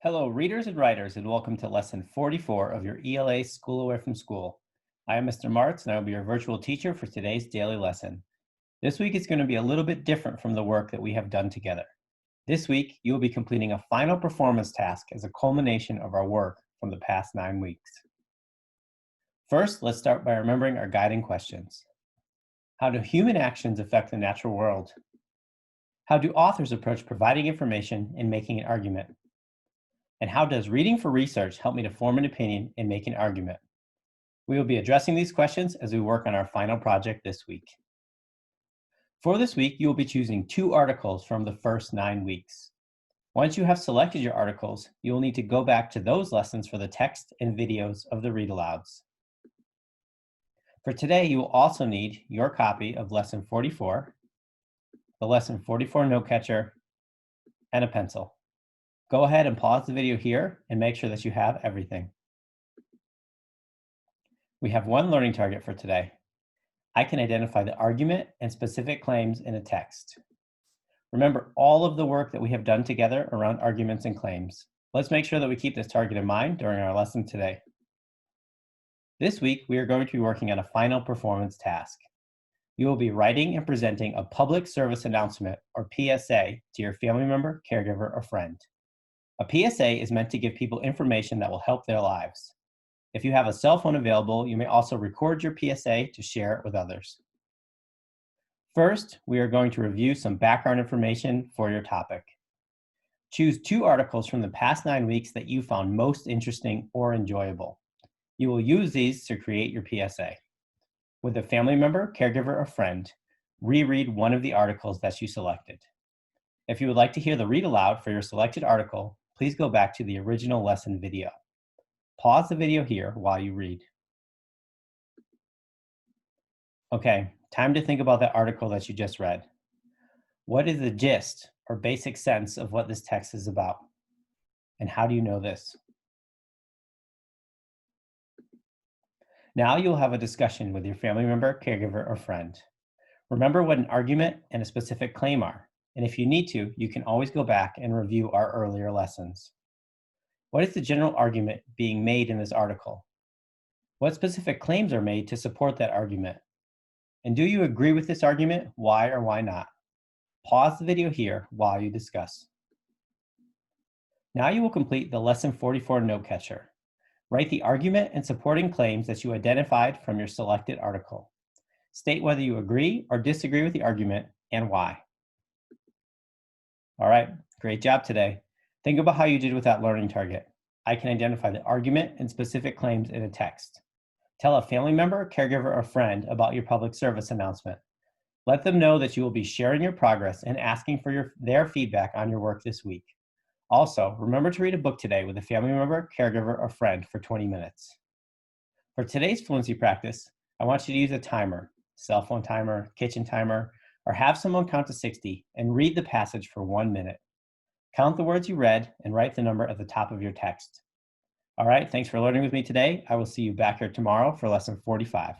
Hello, readers and writers, and welcome to Lesson 44 of your ELA School Away from School. I am Mr. Martz, and I will be your virtual teacher for today's daily lesson. This week is going to be a little bit different from the work that we have done together. This week, you will be completing a final performance task as a culmination of our work from the past 9 weeks. First, let's start by remembering our guiding questions. How do human actions affect the natural world? How do authors approach providing information and making an argument? And how does reading for research help me to form an opinion and make an argument? We will be addressing these questions as we work on our final project this week. For this week, you will be choosing 2 articles from the first 9 weeks. Once you have selected your articles, you will need to go back to those lessons for the text and videos of the read-alouds. For today, you will also need your copy of Lesson 44, the Lesson 44 note catcher, and a pencil. Go ahead and pause the video here and make sure that you have everything. We have one learning target for today. I can identify the argument and specific claims in a text. Remember all of the work that we have done together around arguments and claims. Let's make sure that we keep this target in mind during our lesson today. This week, we are going to be working on a final performance task. You will be writing and presenting a public service announcement, or PSA, to your family member, caregiver, or friend. A PSA is meant to give people information that will help their lives. If you have a cell phone available, you may also record your PSA to share it with others. First, we are going to review some background information for your topic. Choose 2 articles from the past 9 weeks that you found most interesting or enjoyable. You will use these to create your PSA. With a family member, caregiver, or friend, reread one of the articles that you selected. If you would like to hear the read aloud for your selected article, please go back to the original lesson video. Pause the video here while you read. Okay, time to think about that article that you just read. What is the gist or basic sense of what this text is about? And how do you know this? Now you'll have a discussion with your family member, caregiver, or friend. Remember what an argument and a specific claim are. And if you need to, you can always go back and review our earlier lessons. What is the general argument being made in this article? What specific claims are made to support that argument? And do you agree with this argument? Why or why not? Pause the video here while you discuss. Now you will complete the Lesson 44 note catcher. Write the argument and supporting claims that you identified from your selected article. State whether you agree or disagree with the argument and why. All right, great job today. Think about how you did with that learning target. I can identify the argument and specific claims in a text. Tell a family member, caregiver, or friend about your public service announcement. Let them know that you will be sharing your progress and asking for their feedback on your work this week. Also, remember to read a book today with a family member, caregiver, or friend for 20 minutes. For today's fluency practice, I want you to use a timer, cell phone timer, kitchen timer, or have someone count to 60 and read the passage for 1 minute. Count the words you read and write the number at the top of your text. All right, thanks for learning with me today. I will see you back here tomorrow for lesson 45.